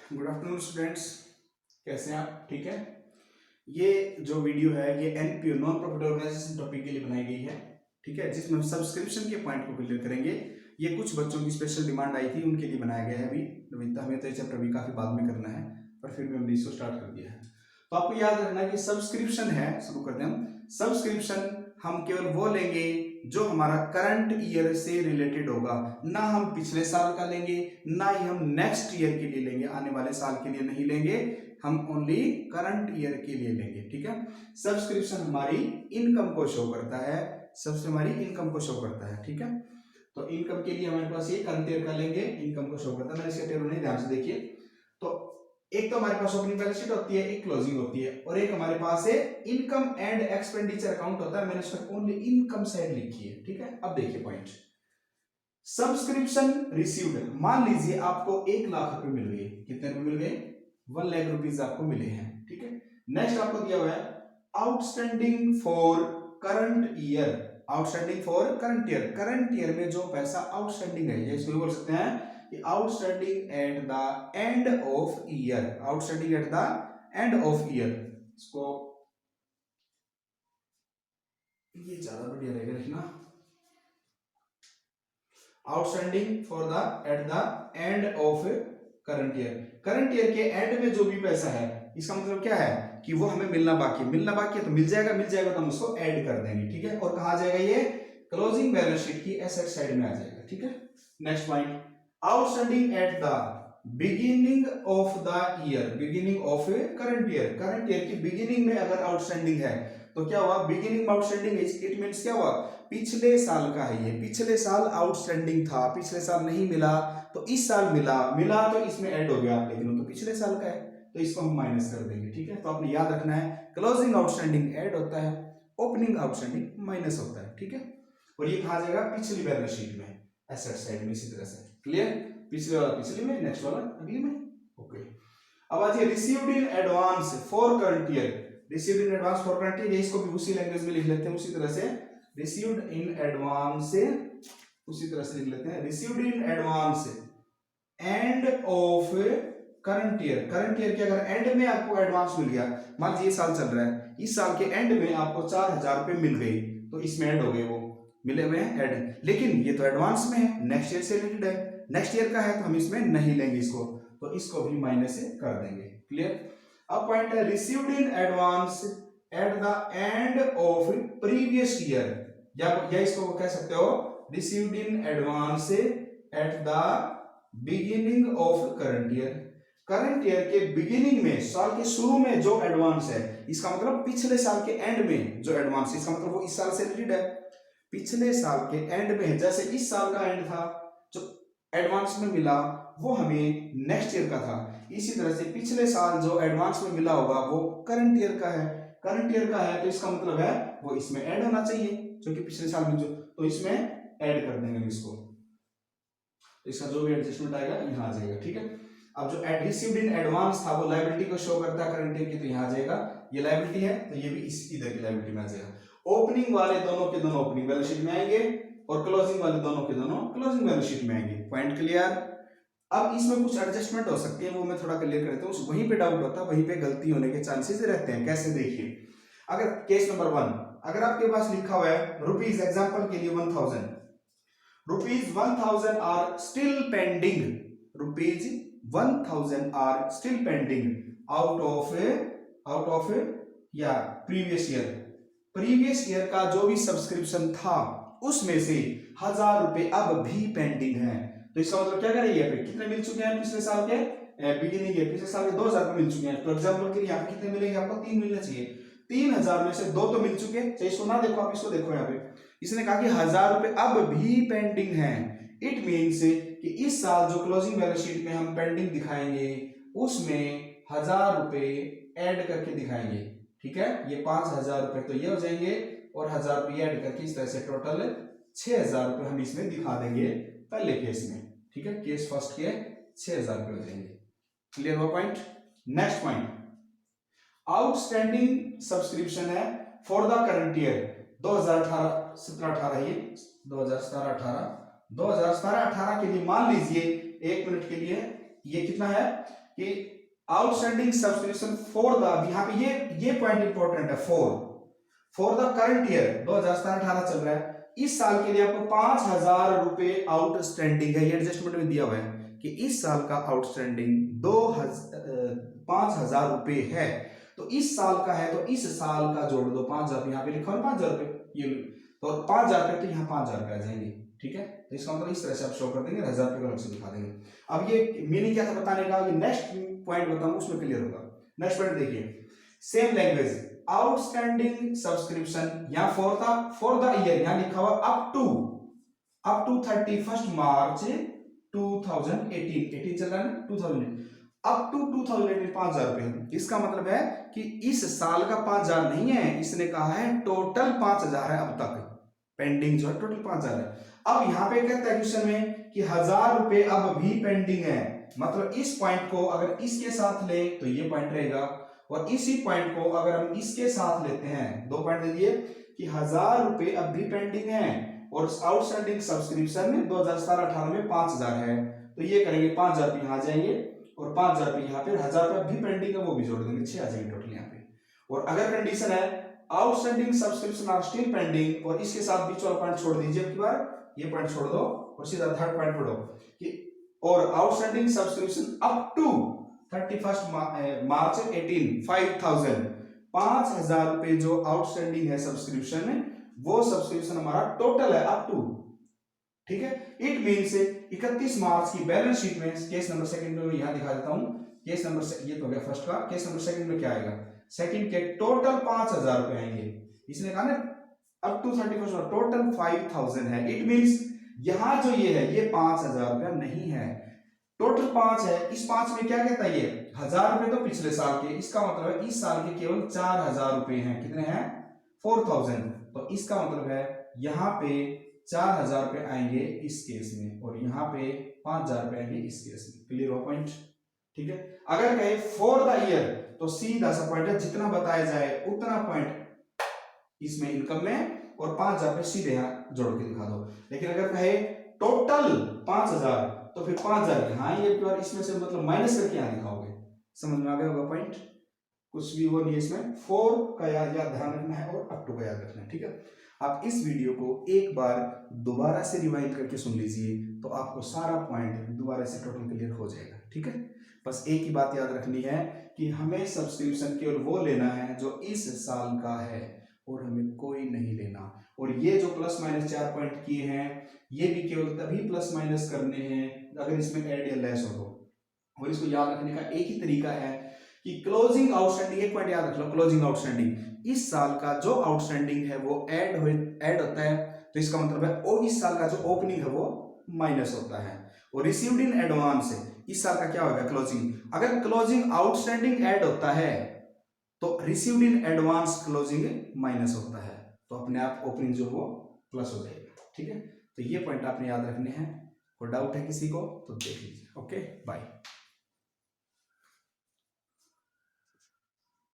Good afternoon students. कैसे हैं आप? ठीक है। ये जो वीडियो है ये NPO non profit organization topic के लिए बनाई गई है। ठीक है, जिसमें हम सब्सक्रिप्शन के पॉइंट को क्लियर करेंगे। ये कुछ बच्चों की स्पेशल डिमांड आई थी, उनके लिए बनाया गया है। अभी नवीनता हमें तो ये चैप्टर भी काफी बाद में करना है, पर फिर भी हमने इसको स्टार्ट कर दिया है। तो आपको याद रखना है कि सब्सक्रिप्शन है, शुरू करते हैं हम। सब्सक्रिप्शन हम केवल वो लेंगे जो हमारा करंट ईयर से रिलेटेड होगा, ना हम पिछले साल का लेंगे, ना ही हम नेक्स्ट ईयर के लिए लेंगे, आने वाले साल के लिए नहीं लेंगे। हम ओनली करंट ईयर के लिए लेंगे। ठीक है। सब्सक्रिप्शन हमारी इनकम को शो करता है, सबसे हमारी इनकम को शो करता है। ठीक है। तो इनकम के लिए हमारे पास ये करंट ईयर का लेंगे, इनकम को शो करता है। मैंने इसका टेबल नहीं, ध्यान से देखिए। तो एक तो हमारे पास ओपनिंग बैलेंस शीट होती है, एक क्लोजिंग होती है, और एक हमारे पास है इनकम एंड एक्सपेंडिचर अकाउंट होता है। मैंने इसमें ओनली इनकम साइड लिखी है। ठीक है। अब देखिए पॉइंट, सब्सक्रिप्शन रिसीव्ड। मान लीजिए आपको 1 लाख रुपए मिल गए। कितने रुपए मिल गए? 1 लाख रुपीज आपको मिले हैं। ठीक है। नेक्स्ट आपको दिया हुआ है outstanding for current year. Outstanding for current year, current year में जो पैसा आउटस्टैंडिंग है, ये इसको बोल सकते हैं कि outstanding at the end of year. Outstanding at the end of year, इसको ये ज्यादा बढ़िया रहेगा लिखना। Outstanding for the at the end of current year. Current year के एंड में जो भी पैसा है, इसका मतलब क्या है कि वो हमें मिलना बाकी है। मिलना बाकी है तो मिल जाएगा, मिल जाएगा तो हम उसको ऐड कर देंगे। ठीक है। और कहा जाएगा ये क्लोजिंग बैलेंस शीट की एसेट साइड में आ जाएगा। ठीक है। Next point, outstanding at the beginning of the year. Beginning of current year, current year की बिगिनिंग में अगर आउटस्टैंडिंग है तो क्या हुआ? बिगिनिंग आउटस्टैंडिंग, इट मींस क्या हुआ? पिछले साल का है ये। पिछले साल आउटस्टैंडिंग था, पिछले साल नहीं मिला तो इस साल मिला, मिला तो इसमें ऐड हो गया, लेकिन वो तो पिछले साल का है तो इसको हम माइनस कर देंगे। ठीक है। तो आपने याद रखना है, क्लोजिंग आउटस्टैंडिंग ऐड होता है, ओपनिंग आउटस्टैंडिंग माइनस होता है। ठीक है। और ये कहा जाएगा पिछली बैलेंस शीट में, एसेट साइड में। इसी तरह से क्लियर, पिछले वाला पिछले में, नेक्स्ट वाला अगली में। ओके। अब आ जाइए received in advance for current year. Received in advance for current year, इसको भी उसी लैंग्वेज में लिख लेते हैं, उसी तरह से रिसीव्ड इन एडवांस से, उसी तरह से लिख लेते हैं received in advance end of current year. Current year के अगर एंड में आपको एडवांस मिल गया, मान लीजिए ये साल चल रहा है, इस साल के एंड में आपको 4000 रुपए मिल गई, तो इसमें ऐड हो गए, वो मिले हुए हैं ऐड। लेकिन ये तो एडवांस में है, नेक्स्ट ईयर से रिलेटेड है, नेक्स्ट ईयर का है तो हम इसमें नहीं लेंगे इसको, तो इसको भी माइनस से कर देंगे। क्लियर। अब पॉइंट है received in advance at the end of previous year, या इसको कह सकते हो received in advance at the beginning of current year. Current year के बिगिनिंग में, साल के शुरू में जो एडवांस है, इसका मतलब पिछले साल के एंड में जो एडवांस, इसका मतलब वो इस साल से रिलेटेड है, पिछले साल के एंड में है। जैसे इस साल का एंड था, जो एडवांस में मिला वो हमें नेक्स्ट ईयर का था, इसी तरह से पिछले साल जो एडवांस में मिला होगा वो करंट ईयर का है। करंट ईयर का है तो इसका मतलब है वो इसमें ऐड होना चाहिए, जो कि पिछले साल में जो, तो इसमें ऐड कर देंगे इसको, तो इसका जो भी एडजस्टमेंट आएगा यहाँ आ जाएगा। ठीक है। अब जो रिसीव्ड इन एडवांस था वो लायबिलिटी को शो करता है करंट ईयर की, तो यहाँ आ जाएगा, ये लायबिलिटी है तो ये भी इस इधर की लायबिलिटी में आ जाएगा। ओपनिंग वाले दोनों के दोनों ओपनिंग बैलेंस शीट में आएंगे और क्लोजिंग वाले दोनों के दोनों क्लोजिंग बैलेंस शीट में आएंगे। Point clear. अब इसमें कुछ एडजस्टमेंट हो सकती है, वो मैं थोड़ा क्लियर करता हूँ। वहीं पे डाउट होता है, वहीं पे गलती होने के चांसेस रहते हैं। कैसे? देखिए, अगर केस नंबर 1, अगर आपके पास लिखा हुआ है रुपीज, एग्जांपल के लिए 1000 rupees 1000 are still pending, rupees 1000 are still pending out of या प्रीवियस ईयर। प्रीवियस ईयर का जो भी सब्सक्रिप्शन था उसमें से 1000 रुपए अब भी पेंडिंग है, तो इसका मतलब क्या करेंगे? यहाँ पे कितने मिल चुके हैं पिछले साल के बिगिनिंग है, पिछले साल के 2000 रुपए मिल चुके हैं, तो एग्जांपल के लिए यहाँ पे कितने मिलेंगे? आपको 3 मिलने चाहिए। 3000 में से 2 तो मिल चुके, चाहे इसको ना देखो, आप इसको देखो। यहाँ पे इसने कहा कि 1000 रुपए अब भी पेंडिंग है, इट मीन्स कि इस साल जो क्लोजिंग बैलेंस शीट में हम पेंडिंग दिखाएंगे उसमें 1000 रुपए ऐड करके दिखाएंगे। ठीक है। ये 5000 रुपए तो ये हो जाएंगे और 1000 रुपए ऐड करके इस तरह से टोटल 6000 रुपए हम इसमें दिखा देंगे पहले केस में। ठीक है। केस फर्स्ट के 6000 रुपए हो जाएंगे। क्लियर हुआ point. Next point, outstanding subscription है फॉर द करंट ईयर 2018 ये 2017-18 के लिए मान लीजिए, 1 मिनट के लिए, ये कितना है? कि आउटस्टैंडिंग सब्सक्रिप्शन फॉर द, यहाँ पे ये पॉइंट इंपॉर्टेंट है, फॉर द करंट ईयर 2017-18 चल रहा है, इस साल के लिए आपको 5,000 रुपए आउटस्टैंडिंग है। ये एडजस्टमेंट में दिया हुआ है कि इस साल का आउटस्टैंडिंग 5,000 रुपए है। तो इस साल का है तो इस साल का जोड़ दो 5,000, यहाँ पे लिखा है 5,000 रुपए, ये तो 5,000 रुपए, तो यहाँ 5,000 रुपए आ जाएंगे। ठीक है, तो इसका मतलब इस तरह से आप शो कर देंगे, 1,000 रुपए को अलग से दिखा देंगे। अब ये मीनिंग क्या था बताने का, ये नेक्स्ट पॉइंट बताऊंगा उसमें क्लियर होगा। नेक्स्ट पॉइंट देखिए, सेम लैंग्वेज, आउटस्टैंडिंग सब्सक्रिप्शन या फॉर द ईयर, यहां लिखा हुआ अप टू 31 मार्च 2018 चल रहा है ना, 2018 अप टू 2018 5,000 रुपए। इसका मतलब है कि इस साल का 5,000 नहीं है, इसने कहा है टोटल 5,000 है, अब तक पेंडिंग जो है टोटल 5,000 है। अब यहाँ पे कहता है क्वेश्चन में कि 1,000 रुपए अब भी पेंडिंग है, मतलब इस पॉइंट को अगर इसके साथ ले तो ये पॉइंट रहेगा, और इसी पॉइंट को अगर हम इसके साथ लेते हैं, दो पॉइंट दे दिए कि 1,000 रुपए अब भी पेंडिंग है और आउटस्टैंडिंग सब्सक्रिप्शन 2017-18 में 5,000 है, तो ये करेंगे 5,000 रुपए यहाँ जाएंगे और 5,000 रुपए यहाँ पे, 1,000 रुपए भी पेंडिंग है वो भी जोड़ देंगे, 6 आ जाएंगे टोटल यहाँ पे। और अगर कंडीशन है outstanding subscription are still pending, और इसके साथ बीच वाला पॉइंट छोड़ दीजिए, एक बार ये पॉइंट छोड़ दो और सीधा थर्ड पॉइंट पढ़ो कि और आउटस्टैंडिंग सब्सक्रिप्शन अप टू 31 मार्च 18 5,000 रुपए जो आउटस्टैंडिंग है सब्सक्रिप्शन, वो सब्सक्रिप्शन हमारा टोटल है अप टू। ठीक है, इट मींस 31 मार्च की बैलेंस शीट में केस नंबर सेकंड में यहां दिखा देता हूं, केस नंबर से ये तो हो गया फर्स्ट का, केस नंबर सेकंड में क्या आएगा, सेकंड के टोटल 5,000 रुपए आएंगे, इसने कहा ना अप टू 31 टोटल 5,000 है। इट मींस यहां जो ये है ये 5,000 रुपया नहीं है, टोटल 5 है, इस 5 में क्या कहता है, ये 1,000 रुपए तो पिछले साल के, इसका मतलब है इस साल के केवल 4,000 रुपए हैं, कितने हैं 4,000, तो इसका मतलब है यहाँ पे 4,000 रुपए आएंगे इस केस में, और यहाँ पे 5,000 रुपए आएंगे इस केस में। क्लियर हो पॉइंट? ठीक है, अगर कहे फॉर द ईयर तो सीधा सा पॉइंट है, जितना बताया जाए उतना पॉइंट इसमें इनकम में, और 5,000 रुपए सीधे यहाँ जोड़ के दिखा दो। लेकिन अगर कहे टोटल 5,000 तो फिर 5,000 यहाँ ये बार इसमें से मतलब माइनस करके यहाँ दिखाओगे। समझ में आ गया होगा पॉइंट? कुछ भी वो नहीं, इसमें 4 का याद ध्यान रखना है और अप टू का याद रखना है। ठीक है, आप इस वीडियो को एक बार दोबारा से रिवाइंड करके सुन लीजिए तो आपको सारा पॉइंट दोबारा से टोटल क्लियर हो जाएगा। ठीक है, बस एक ही बात याद रखनी है कि हमें सब्सक्रिप्शन केवल वो लेना है जो इस साल का है, और हमें कोई नहीं लेना। और ये जो प्लस माइनस 4 पॉइंट किए हैं ये भी केवल तभी प्लस माइनस करने हैं अगर इसमें ऐड या लेस हो। और इसको याद रखने का एक ही तरीका है कि क्लोजिंग आउटस्टैंडिंग, एक पॉइंट याद रख लो, क्लोजिंग आउटस्टैंडिंग, इस साल का जो आउटस्टैंडिंग है वो ऐड होता है, तो इसका मतलब है वो इस साल का जो ओपनिंग है वो माइनस होता है, और रिसीव्ड इन एडवांस है इस साल का क्या होगा क्लोजिंग। अगर क्लोजिंग आउटस्टैंडिंग ऐड होता है तो received in advance closing minus होता है, तो अपने आप ओपनिंग जो वो प्लस हो जाएगा। ठीक है, तो ये पॉइंट आपने याद रखने हैं। कोई डाउट है किसी को तो देख लीजिए। Okay, bye.